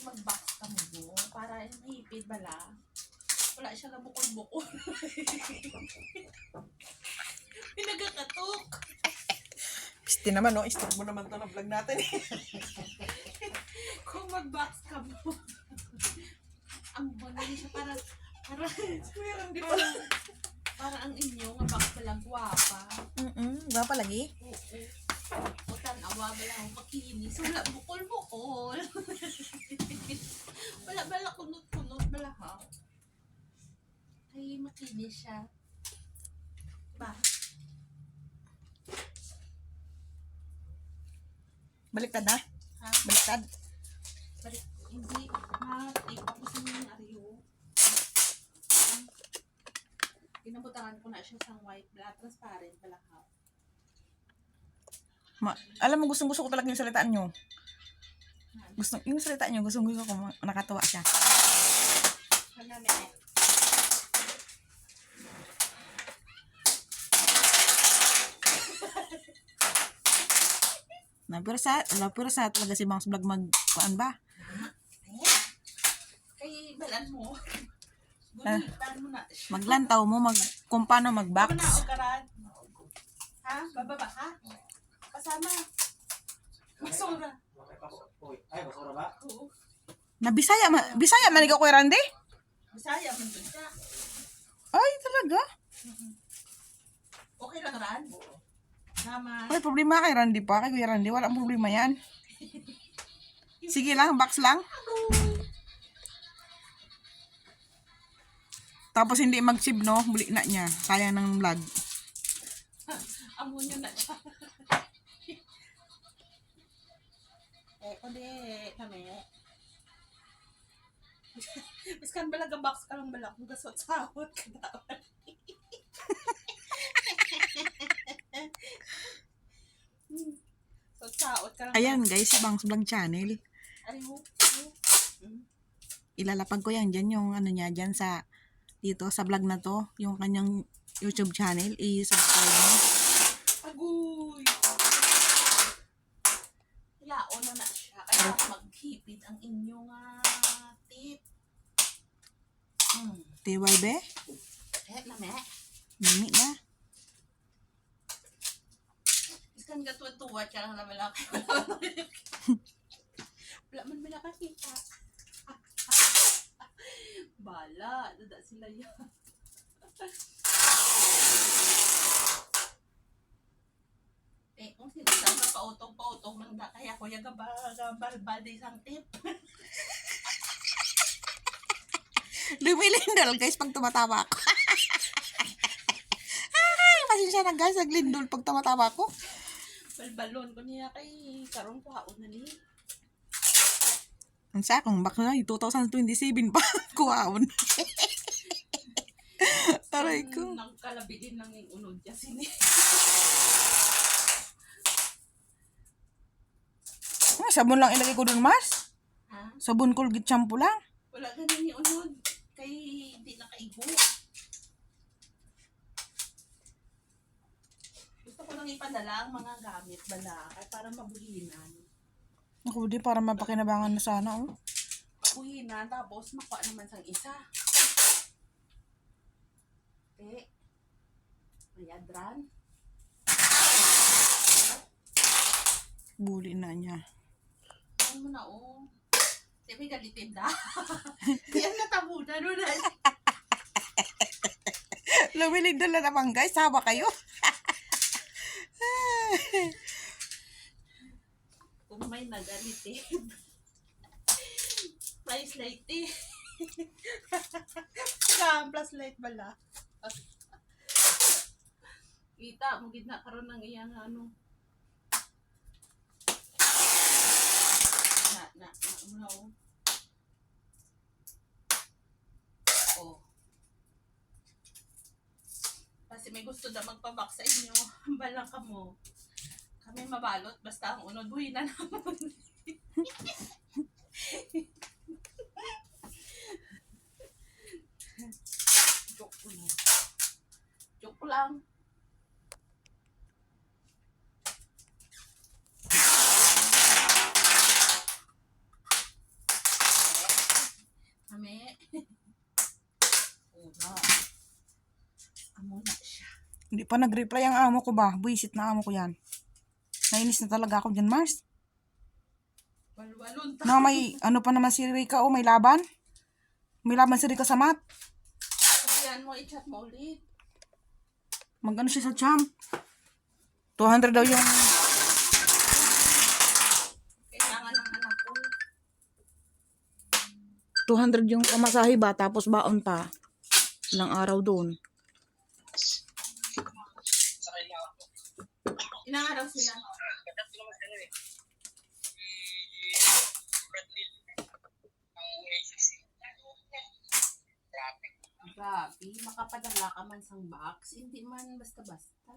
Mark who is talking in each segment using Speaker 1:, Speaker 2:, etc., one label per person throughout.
Speaker 1: mag-box ka mo para mahipid bala. Wala siya na bukol-bukol. Pinagkakatok.
Speaker 2: Piste naman, no? Istop mo naman to na vlog natin.
Speaker 1: Kung mag-box ka mo. Ang bunay siya para para ang inyong box palang guwapa.
Speaker 2: Gapa lagi?
Speaker 1: Oo. O tanawa bala ang makinis. Wala bukol-bukol. Wala bala kunot-kunot bala ha. Ay makinis siya. Ba?
Speaker 2: Baliktad na?
Speaker 1: Ha?
Speaker 2: Baliktad?
Speaker 1: Balik, hindi. Ma-tape ako sa mga ariyo. Pinabutangan ko na siya sa white, black, transparent, balakaw.
Speaker 2: Alam mo, gustong-gusto ko talaga yung salitaan nyo. Yung salitaan nyo, gustong-gusto ko. Nakatawa siya.
Speaker 1: Hanami.
Speaker 2: Napirasa talaga si Bangs Vlog kuan ba?
Speaker 1: Kay balan mo. Gulitan mo na siya.
Speaker 2: Maglantaw mo, kung paano mag-box.
Speaker 1: Ako na, o karan. Ha? Bababa ka? Kasama. Basura.
Speaker 3: Ay, basura ba?
Speaker 1: Oo.
Speaker 2: Bisaya man ikaw, Kuya Randy?
Speaker 1: Bisaya, man dun siya.
Speaker 2: Ay, talaga?
Speaker 1: Okay lang, Ran? Naman.
Speaker 2: May problema kay Randy pa. Kay Kuya Randy, wala problema yan. Sige lang, box lang. Tapos hindi mag-save, no? Muli na niya. Sayang ng vlog.
Speaker 1: Amo nyo na siya. Kundi kami. Miskan balag ang box ka lang balak. Kung gasot-sahot ka dapat. Sot-sahot ka lang.
Speaker 2: Ayan guys, si Bangs Vlog channel.
Speaker 1: Ariho.
Speaker 2: Ilalapag ko yan dyan, yung ano niya, dyan sa, dito, sa vlog na to, yung kanyang YouTube channel, i-subscribe mo.
Speaker 1: Agoy! Laon na siya. Kaya maghipid ang inyong tip.
Speaker 2: TYB?
Speaker 1: Lame.
Speaker 2: Mimi na.
Speaker 1: Iskan ka tuwa-tuwa siya lang na malaki. Wala man malakakita. Bala. Dada sila yan. Kung sinasama pautong-pautong lang na kaya ko yung gabalbal na isang tip.
Speaker 2: Lumilindol guys pag tumatawa ako. Ay, pasensya na guys, naglindol pag tumatawa ako.
Speaker 1: Balbalon ko niya kay karong kuhaon na ni.
Speaker 2: Ang sa akong bakla, 2027 pa kuwaon. Aray ko.
Speaker 1: Nagkalabidin lang yung unod niya sini.
Speaker 2: Sabon lang ilagay ko dun, Mas.
Speaker 1: Ha?
Speaker 2: Sabon, Colgate, shampoo lang.
Speaker 1: Wala ganun yung unod. Kay hindi nakaigo. Gusto ko lang ipadala ang mga gamit bala kay para mabuhinan.
Speaker 2: Ako di, para mapakinabangan na sana, oh.
Speaker 1: Mabuhinan tapos makuha naman sang isa. Mayadran.
Speaker 2: Buli na niya.
Speaker 1: Ano mo na, oh. Di may galitin na. Yan natabunan mo na.
Speaker 2: Lumilindol na naman guys, sawa kayo.
Speaker 1: Kung may nagalitin. Price light eh. Plus light bala. Kita, mugid na karon ng iyang ano. Na, oh. Kasi may gusto na magpabak sa inyo. Bala ka mo. Kami mabalot, basta ang unod, buhay na naman. Joke lang.
Speaker 2: Hindi pa nag-reply ang amo ko ba? Buisit na amo ko yan. Nainis na talaga ako dyan, Mars.
Speaker 1: Walwalon
Speaker 2: Na may, ano pa naman si Rika, oh, may laban. May laban si Rika sa mat.
Speaker 1: Sabihan mo, i-chat mo ulit.
Speaker 2: Mag-ano siya sa champ. 200 daw yung,
Speaker 1: Kailangan ng anak ko.
Speaker 2: 200 yung pamasahe ba, tapos baon pa. Ilang araw doon.
Speaker 1: Ilang araw sila? Grabe, makapadala ka man sang box, hindi man basta-basta.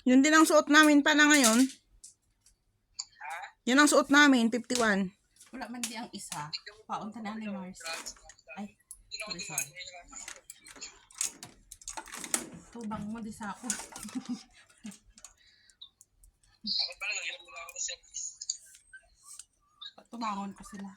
Speaker 2: Yun din ang suot namin pa na ngayon. Yun ang suot namin, 51.
Speaker 1: Wala man di ang isa. Paunta na ni Mars. Ay, sorry. Tubang mo di sa ako. Tumangon ko sila.